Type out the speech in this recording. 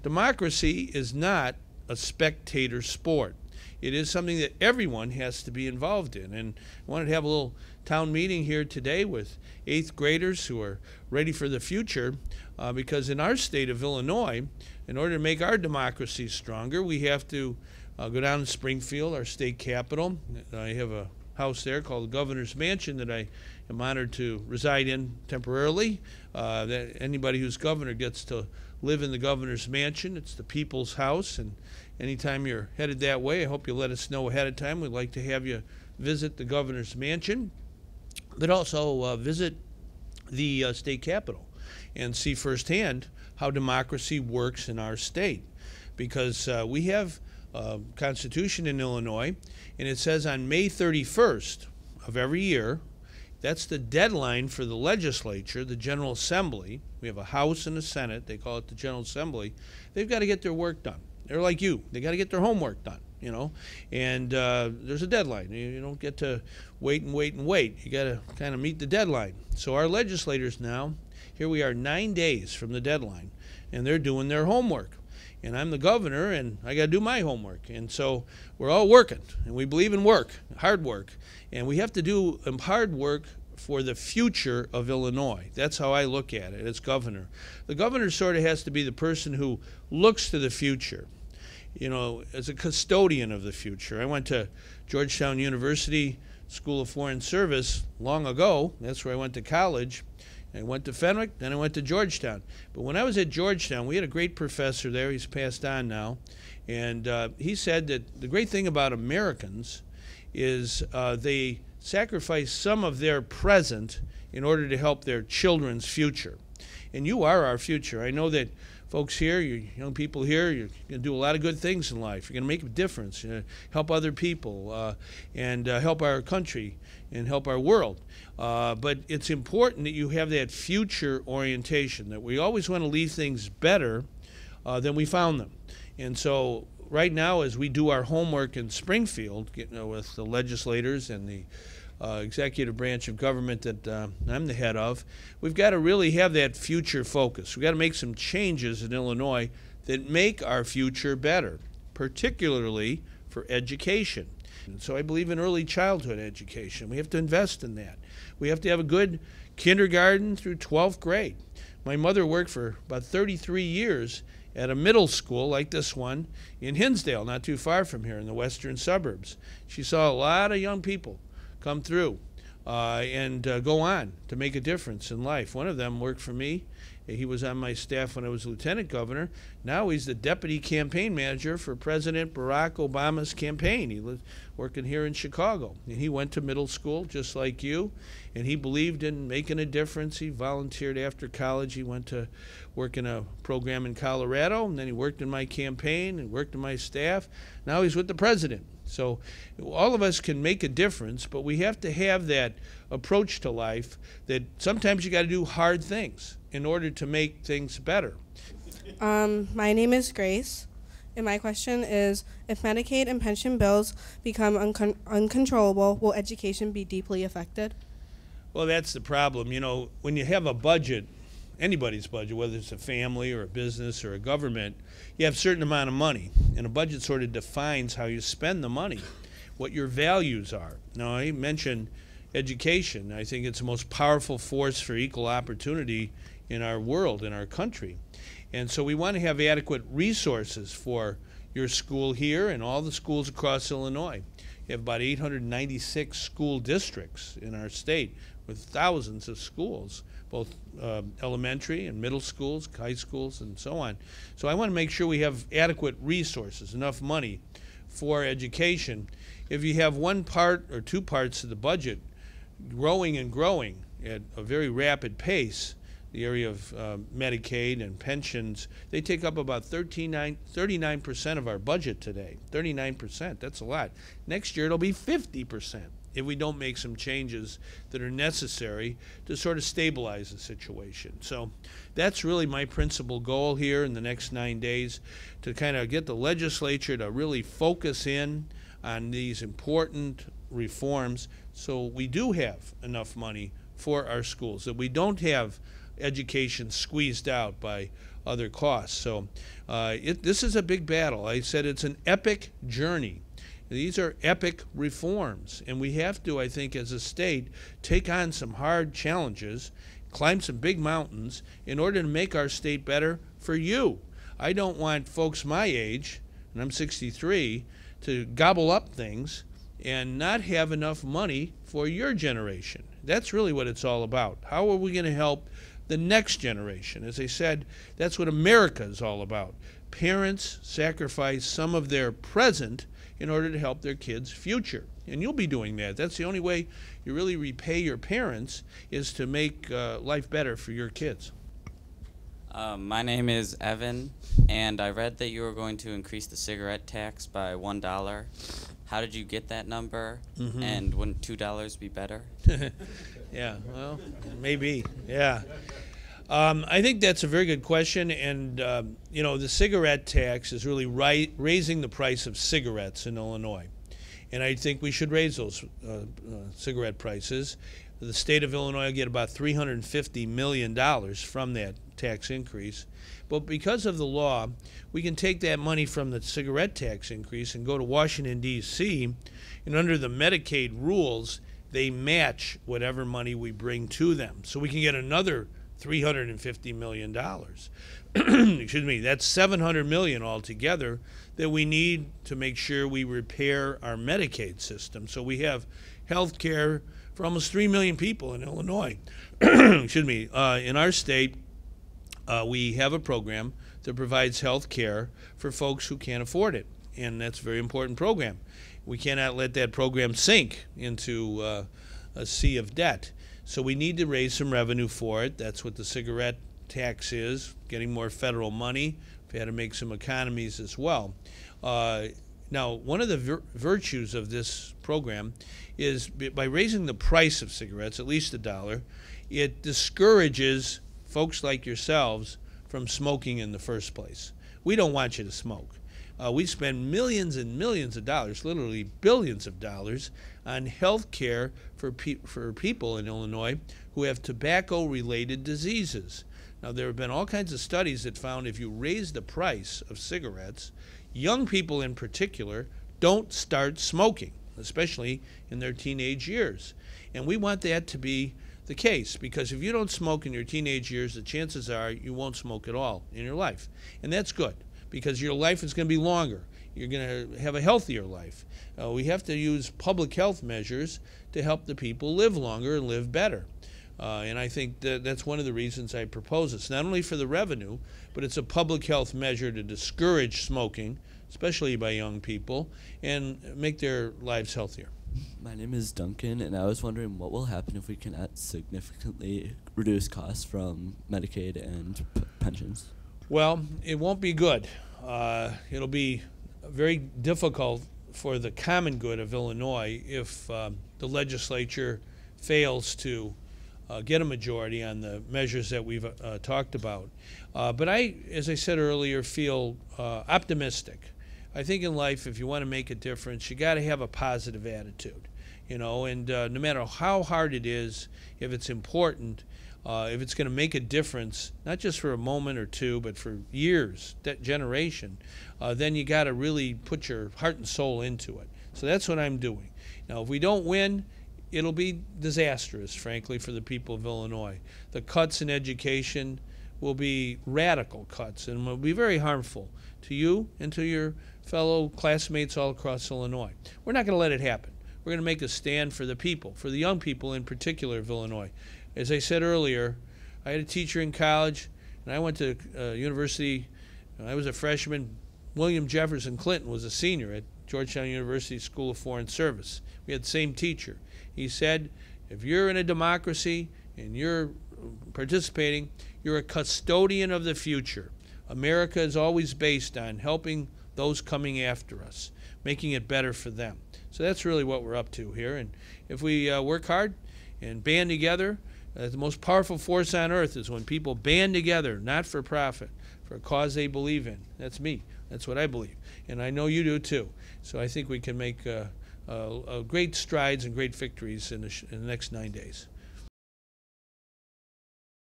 democracy is not a spectator sport. It is something that everyone has to be involved in. And I wanted to have a little town meeting here today with 8th graders who are ready for the future, because in our state of Illinois, in order to make our democracy stronger, we have to go down to Springfield, our state capital. I have a house there called the Governor's Mansion that I am honored to reside in temporarily. That anybody who's governor gets to live in the Governor's Mansion. It's the people's house, and anytime you're headed that way, I hope you'll let us know ahead of time. We'd like to have you visit the Governor's Mansion, but also visit the state capitol and see firsthand how democracy works in our state. Because we have a Constitution in Illinois, and it says on May 31st of every year, that's the deadline for the legislature, the General Assembly. We have a House and a Senate. They call it the General Assembly. They've got to get their work done. They're like you. They got to get their homework done, you know. And there's a deadline. You don't get to wait and wait and wait. You got to kind of meet the deadline. So our legislators now, here we are 9 days from the deadline, and they're doing their homework. And I'm the governor, and I got to do my homework. And so we're all working, and we believe in work, hard work. And we have to do hard work for the future of Illinois. That's how I look at it as governor. The governor sort of has to be the person who looks to the future, you know, as a custodian of the future. I went to Georgetown University School of Foreign Service long ago. That's where I went to college. I went to Fenwick, then I went to Georgetown. But when I was at Georgetown, we had a great professor there. He's passed on now. And he said that the great thing about Americans is they sacrifice some of their present in order to help their children's future. And you are our future. I know that folks here, you young people here, you're going to do a lot of good things in life. You're going to make a difference, help other people, and help our country and help our world. But it's important that you have that future orientation, that we always want to leave things better than we found them. And so right now, as we do our homework in Springfield, with the legislators and the executive branch of government that I'm the head of, we've got to really have that future focus. We've got to make some changes in Illinois that make our future better, particularly for education. And so I believe in early childhood education. We have to invest in that. We have to have a good kindergarten through 12th grade. My mother worked for about 33 years at a middle school like this one in Hinsdale, not too far from here in the western suburbs. She saw a lot of young people come through and go on to make a difference in life. One of them worked for me. He was on my staff when I was lieutenant governor. Now he's the deputy campaign manager for President Barack Obama's campaign. He was working here in Chicago. And he went to middle school just like you, and he believed in making a difference. He volunteered after college. He went to work in a program in Colorado, and then he worked in my campaign and worked in my staff. Now he's with the president. So all of us can make a difference, but we have to have that approach to life that sometimes you got to do hard things in order to make things better. My name is Grace, and my question is, if Medicaid and pension bills become uncontrollable, will education be deeply affected? Well, that's the problem. You know, when you have a budget, anybody's budget, whether it's a family or a business or a government, you have a certain amount of money, and a budget sort of defines how you spend the money, what your values are. Now, I mentioned education. I think it's the most powerful force for equal opportunity in our world, in our country. And so we want to have adequate resources for your school here and all the schools across Illinois. You have about 896 school districts in our state with thousands of schools, both elementary and middle schools, high schools, and so on. So I want to make sure we have adequate resources, enough money for education. If you have one part or two parts of the budget growing and growing at a very rapid pace, the area of Medicaid and pensions, they take up about 39% of our budget today. 39%, that's a lot. Next year it'll be 50% if we don't make some changes that are necessary to sort of stabilize the situation. So that's really my principal goal here in the next 9 days, to kind of get the legislature to really focus in on these important reforms so we do have enough money for our schools, that we don't have education squeezed out by other costs. So this is a big battle. I said it's an epic journey. These are epic reforms, and we have to, I think, as a state, take on some hard challenges, climb some big mountains in order to make our state better for you. I don't want folks my age, and I'm 63, to gobble up things and not have enough money for your generation. That's really what it's all about. How are we going to help the next generation? As I said, that's what America is all about. Parents sacrifice some of their present in order to help their kids' future. And you'll be doing that. That's the only way you really repay your parents, is to make life better for your kids. My name is Evan, and I read that you were going to increase the cigarette tax by $1. How did you get that number? And wouldn't $2 be better? Yeah, well, maybe, yeah. I think that's a very good question, and you know, the cigarette tax is really raising the price of cigarettes in Illinois, and I think we should raise those cigarette prices. The state of Illinois will get about $350 million from that tax increase, but because of the law, we can take that money from the cigarette tax increase and go to Washington, D.C., and under the Medicaid rules, they match whatever money we bring to them, so we can get another $350 million. Excuse me, that's $700 million altogether that we need to make sure we repair our Medicaid system. So we have health care for almost 3 million people in Illinois. Excuse me, in our state, we have a program that provides health care for folks who can't afford it, and that's a very important program. We cannot let that program sink into a sea of debt. So we need to raise some revenue for it. That's what the cigarette tax is, getting more federal money. We've had to make some economies as well. Now, one of the virtues of this program is by raising the price of cigarettes, at least $1, it discourages folks like yourselves from smoking in the first place. We don't want you to smoke. We spend millions and millions of dollars, literally billions of dollars, on health care for people in Illinois who have tobacco-related diseases. Now, there have been all kinds of studies that found if you raise the price of cigarettes, young people in particular don't start smoking, especially in their teenage years. And we want that to be the case, because if you don't smoke in your teenage years, the chances are you won't smoke at all in your life. And that's good, because your life is going to be longer. You're going to have a healthier life. We have to use public health measures to help the people live longer and live better. And I think that's one of the reasons I propose this. Not only for the revenue, but it's a public health measure to discourage smoking, especially by young people, and make their lives healthier. My name is Duncan, and I was wondering what will happen if we can significantly reduce costs from Medicaid and pensions. Well, it won't be good. It'll be very difficult for the common good of Illinois if the legislature fails to get a majority on the measures that we've talked about. But I, as I said earlier, feel optimistic. I think in life, if you want to make a difference, you got to have a positive attitude, you know, and no matter how hard it is, if it's important, if it's going to make a difference, not just for a moment or two, but for years, that generation, then you got to really put your heart and soul into it. So that's what I'm doing. Now, if we don't win, it'll be disastrous, frankly, for the people of Illinois. The cuts in education will be radical cuts and will be very harmful to you and to your fellow classmates all across Illinois. We're not going to let it happen. We're going to make a stand for the people, for the young people in particular of Illinois. As I said earlier, I had a teacher in college, and I went to university. I was a freshman. William Jefferson Clinton was a senior at Georgetown University School of Foreign Service. We had the same teacher. He said, if you're in a democracy and you're participating, you're a custodian of the future. America is always based on helping those coming after us, making it better for them. So that's really what we're up to here. And if we work hard and band together, the most powerful force on earth is when people band together, not for profit, for a cause they believe in. That's me. That's what I believe. And I know you do too. So I think we can make great strides and great victories in the next 9 days.